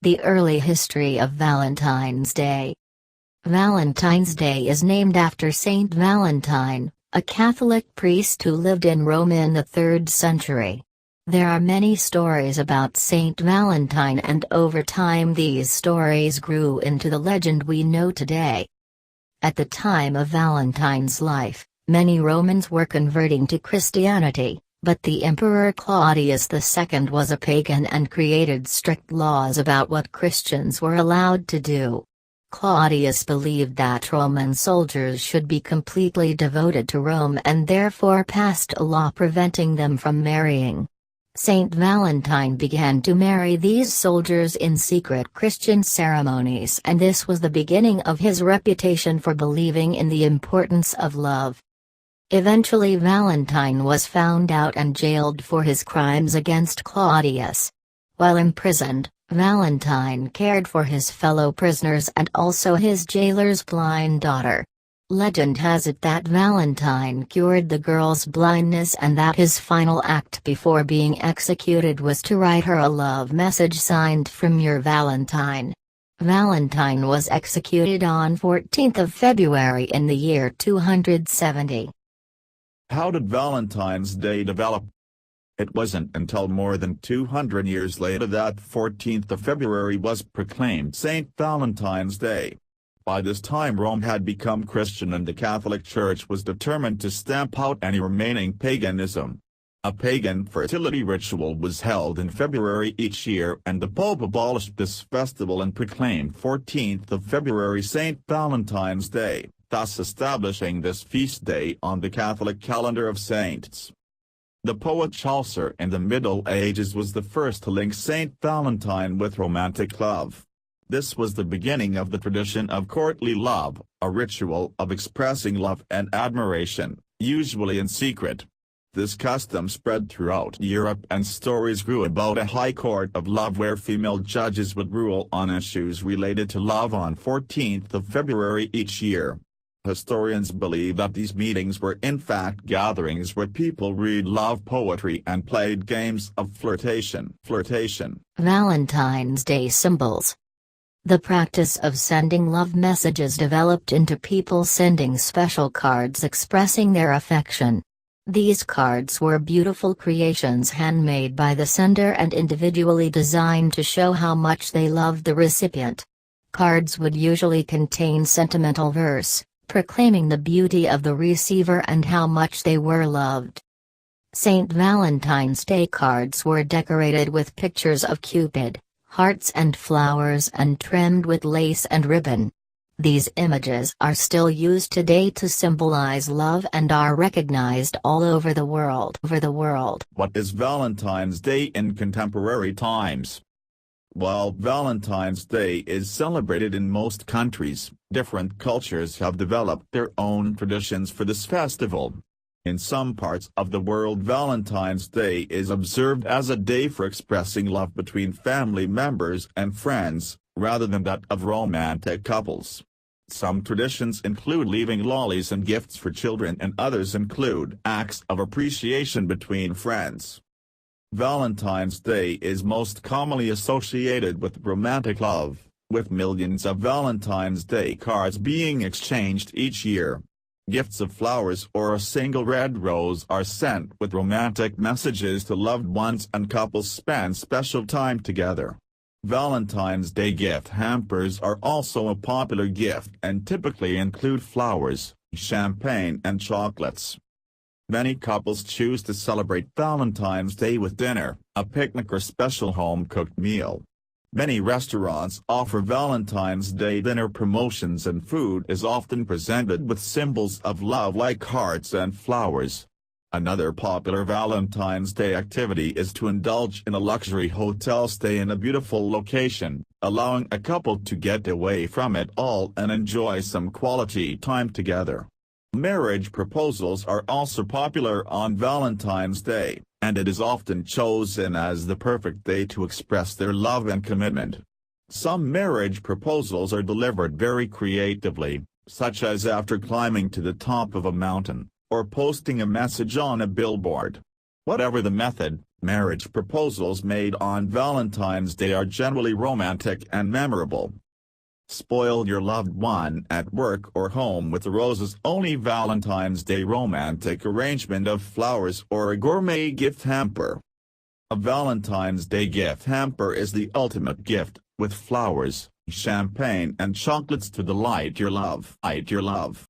The early history of Valentine's Day. Valentine's Day is named after Saint Valentine, a Catholic priest who lived in Rome in the 3rd century. There are many stories about Saint Valentine, and over time these stories grew into the legend we know today. At the time of Valentine's life, many Romans were converting to Christianity, but the Emperor Claudius II was a pagan and created strict laws about what Christians were allowed to do. Claudius believed that Roman soldiers should be completely devoted to Rome and therefore passed a law preventing them from marrying. Saint Valentine began to marry these soldiers in secret Christian ceremonies, and this was the beginning of his reputation for believing in the importance of love. Eventually Valentine was found out and jailed for his crimes against Claudius. While imprisoned, Valentine cared for his fellow prisoners and also his jailer's blind daughter. Legend has it that Valentine cured the girl's blindness and that his final act before being executed was to write her a love message signed "From your Valentine." Valentine was executed on 14th of February in the year 270. How did Valentine's Day develop? It wasn't until more than 200 years later that 14th of February was proclaimed St. Valentine's Day. By this time Rome had become Christian and the Catholic Church was determined to stamp out any remaining paganism. A pagan fertility ritual was held in February each year, and the Pope abolished this festival and proclaimed 14th of February St. Valentine's Day, thus establishing this feast day on the Catholic calendar of saints. The poet Chaucer in the Middle Ages was the first to link St. Valentine with romantic love. This was the beginning of the tradition of courtly love, a ritual of expressing love and admiration, usually in secret. This custom spread throughout Europe, and stories grew about a high court of love where female judges would rule on issues related to love on 14th of February each year. Historians believe that these meetings were in fact gatherings where people read love poetry and played games of flirtation. Valentine's Day symbols. The practice of sending love messages developed into people sending special cards expressing their affection. These cards were beautiful creations handmade by the sender and individually designed to show how much they loved the recipient. Cards would usually contain sentimental verse, proclaiming the beauty of the receiver and how much they were loved. St. Valentine's Day cards were decorated with pictures of Cupid, hearts and flowers, and trimmed with lace and ribbon. These images are still used today to symbolize love and are recognized all over the world. What is Valentine's Day in contemporary times? While Valentine's Day is celebrated in most countries, different cultures have developed their own traditions for this festival. In some parts of the world, Valentine's Day is observed as a day for expressing love between family members and friends, rather than that of romantic couples. Some traditions include leaving lollies and gifts for children, and others include acts of appreciation between friends. Valentine's Day is most commonly associated with romantic love, with millions of Valentine's Day cards being exchanged each year. Gifts of flowers or a single red rose are sent with romantic messages to loved ones, and couples spend special time together. Valentine's Day gift hampers are also a popular gift and typically include flowers, champagne and chocolates. Many couples choose to celebrate Valentine's Day with dinner, a picnic or special home-cooked meal. Many restaurants offer Valentine's Day dinner promotions, and food is often presented with symbols of love like hearts and flowers. Another popular Valentine's Day activity is to indulge in a luxury hotel stay in a beautiful location, allowing a couple to get away from it all and enjoy some quality time together. Marriage proposals are also popular on Valentine's Day, and it is often chosen as the perfect day to express their love and commitment. Some marriage proposals are delivered very creatively, such as after climbing to the top of a mountain, or posting a message on a billboard. Whatever the method, Marriage proposals made on Valentine's Day are generally romantic and memorable. Spoil your loved one at work or home with a roses-only Valentine's Day romantic arrangement of flowers or a gourmet gift hamper. A Valentine's Day gift hamper is the ultimate gift, with flowers, champagne and chocolates to delight your love.